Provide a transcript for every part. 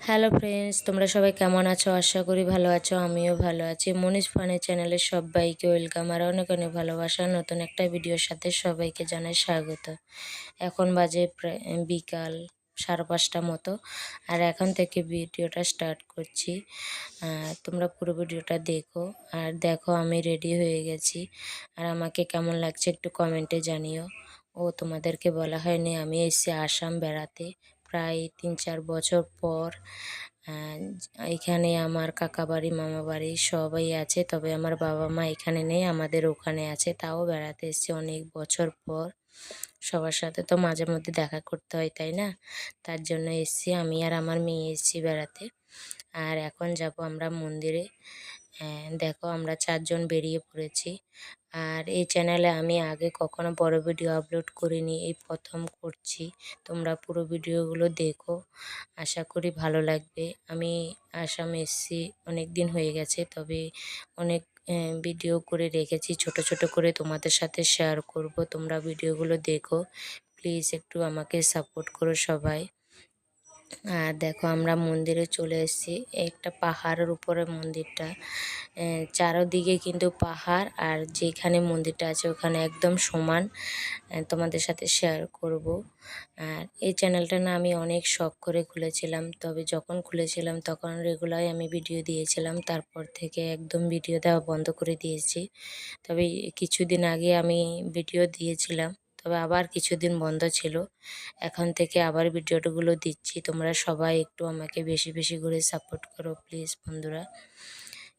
Hello friends, তোমরা সবাই কেমন আছো? আশা করি ভালো আছো। আমিও ভালো আছি। মনীষ ফানের চ্যানেলের সবাইকে ওয়েলকাম আর অনেক অনেক ভালোবাসা। নতুন একটা ভিডিওর সাথে সবাইকে জানাই স্বাগত। এখন বাজে প্রায় বিকাল 5:30 মতো, আর এখন থেকে ভিডিওটা স্টার্ট করছি। তোমরা পুরো ভিডিওটা দেখো। আর দেখো, আমি রেডি হয়ে গেছি। আর আমাকে কেমন লাগছে একটু কমেন্টে জানিও। তোমাদেরকে বলা হয়নি, আমি এসেছি আসাম বেড়াতে প্রায় 3-4 বছর পর। এখানে আমার কাকা বাড়ি, মামা বাড়ি সবাই আছে, তবে আমার বাবা মা এখানে নেই, আমাদের ওখানে আছে। তাও বেড়াতে এসেছি অনেক বছর পর। সবার সাথে তো মাঝে মধ্যে দেখা করতে হয়, তাই না? তার জন্য এসেছি, আমি আর আমার মেয়ে এসেছি বেড়াতে। আর এখন যাব আমরা মন্দিরে। দেখো, আমরা 4 জন বেরিয়ে পড়েছি। আর এই চ্যানেলে আমি আগে কখনো বড় ভিডিও আপলোড করিনি, এই প্রথম করছি। তোমরা পুরো ভিডিওগুলো দেখো, আশা করি ভালো লাগবে। আমি আসাম এসেছি অনেক দিন হয়ে গেছে, তবে অনেক ভিডিও করে রেখেছি, ছোট ছোট করে তোমাদের সাথে শেয়ার করব। তোমরা ভিডিওগুলো দেখো, প্লিজ একটু আমাকে সাপোর্ট করো সবাই। আর দেখো, আমরা মন্দিরে চলে এসেছি। একটা পাহাড়ের উপরে মন্দিরটা, চারোদিকে কিন্তু পাহাড়, আর যেখানে মন্দিরটা আছে ওখানে একদম সমান। তোমাদের সাথে শেয়ার করব। আর এই চ্যানেলটা না আমি অনেক শখ করে খুলেছিলাম, তবে যখন খুলেছিলাম তখন রেগুলার আমি ভিডিও দিয়েছিলাম, তারপর থেকে একদম ভিডিও দেওয়া বন্ধ করে দিয়েছি। তবে কিছুদিন আগে আমি ভিডিও দিয়েছিলাম, তবে আবার কিছুদিন বন্ধ ছিল। এখন থেকে আবার ভিডিওগুলো দিচ্ছি। তোমরা সবাই একটু আমাকে বেশি বেশি করে সাপোর্ট করো প্লিজ বন্ধুরা।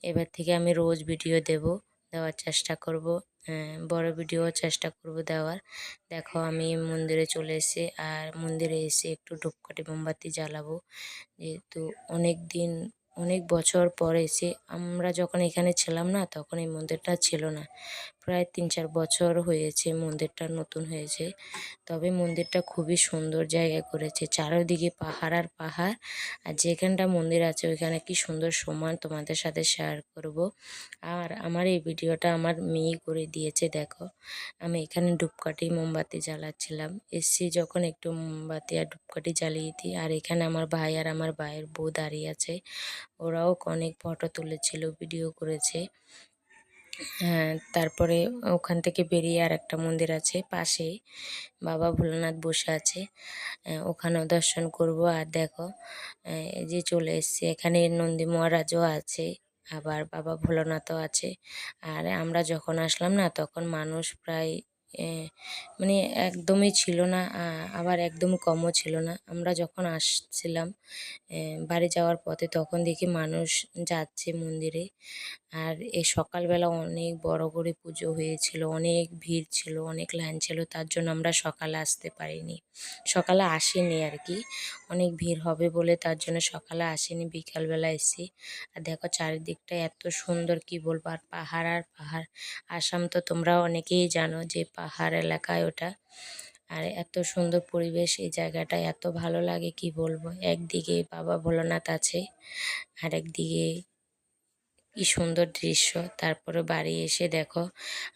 এবার থেকে আমি রোজ ভিডিও দেওয়ার চেষ্টা করব। বড় ভিডিও চেষ্টা করব দেওয়ার। দেখো, আমি মন্দিরে চলে এসেছি, আর মন্দিরে এসে একটু ধূপকাঠি মোমবাতি জ্বালাবো, যেহেতু অনেক বছর পর এসে। আমরা যখন এখানে ছিলাম না, তখন এই মন্দিরটা ছিল না। প্রায় 3-4 বছর হয়েছে মন্দিরটা নতুন হয়েছে। তবে মন্দিরটা খুবই সুন্দর জায়গায় করেছে, চারিদিকে পাহাড় আর পাহাড়। আর যেখানটা মন্দির আছে ওইখানে কি সুন্দর সমান তোমাদের সাথে শেয়ার করব। আর আমার এই ভিডিওটা আমার মেয়ে করে দিয়েছে। দেখো, আমি এখানে ধূপকাঠি মোমবাতি জ্বালাচ্ছিলাম, এসছি যখন একটু মোমবাতি আর ধূপকাঠি জ্বালিয়ে দিই। আর এখানে আমার ভাই আর আমার ভাইয়ের বউ দাঁড়িয়ে আছে, ওরাও অনেক ফটো তুলেছিল, ভিডিও করেছে। তারপরে ওখান থেকে বেরিয়ে আর একটা মন্দির আছে পাশে, বাবা ভোলানাথ বসে আছে, ওখানেও দর্শন করব। আর দেখো, এই যে চলে এসেছি, এখানে নন্দী মহারাজও আছে, আবার বাবা ভোলানাথও আছে। আর আমরা যখন আসলাম না, তখন মানুষ প্রায় মানে একদমই ছিল না, আবার একদম কমও ছিল না। আমরা যখন আসছিলাম বাড়ি যাওয়ার পথে, তখন দেখি মানুষ যাচ্ছে মন্দিরে। আর এই সকালবেলা অনেক বড় করে পুজো হয়েছিল, অনেক ভিড় ছিল, অনেক লাইন ছিল, তার জন্য আমরা সকালে আসতে পারিনি, সকালে আসিনি আর কি। অনেক ভিড় হবে বলে তার জন্য সকালে আসিনি, বিকালবেলা এসেছি। আর দেখো, চারিদিকটা এত সুন্দর, কি বলবো। আর পাহাড় আর পাহাড়। আসাম তো তোমরা অনেকেই জানো যে পাহাড় এলাকায় ওটা। আর এত সুন্দর পরিবেশ, এই জায়গাটা এত ভালো লাগে, কি বলবো। একদিকে বাবা ভোলানাথ আছে, আর একদিকে কি সুন্দর দৃশ্য। তারপরে বাড়ি এসে দেখো,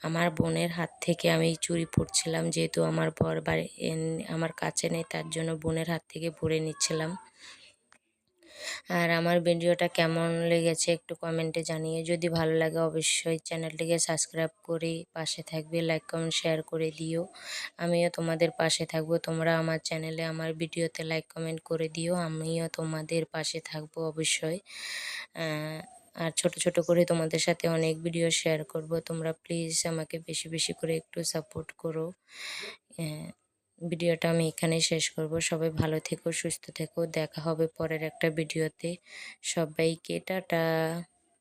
আমার বোনের হাত থেকে আমি চুড়ি পরছিলাম, যেহেতু আমার বর বাড়ি আমার কাছে নেই, তার জন্য বোনের হাত থেকে পরে নিচ্ছিলাম। আর আমার ভিডিওটা কেমন লেগেছে একটু কমেন্টে জানিয়ে। যদি ভালো লাগে অবশ্যই চ্যানেলটিকে সাবস্ক্রাইব করে পাশে থাকবে, লাইক কমেন্ট শেয়ার করে দিও। আমিও তোমাদের পাশে থাকবো। তোমরা আমার চ্যানেলে আমার ভিডিওতে লাইক কমেন্ট করে দিও, আমিও তোমাদের পাশে থাকবো অবশ্যই। আর ছোট ছোট করে তোমাদের সাথে অনেক ভিডিও শেয়ার করব। তোমরা প্লিজ আমাকে বেশি বেশি করে একটু সাপোর্ট করো। ভিডিওটা আমি এখানেই শেষ করব। সবাই ভালো থেকো, সুস্থ থেকো, দেখা হবে পরের একটা ভিডিওতে। সবাইকে টাটা।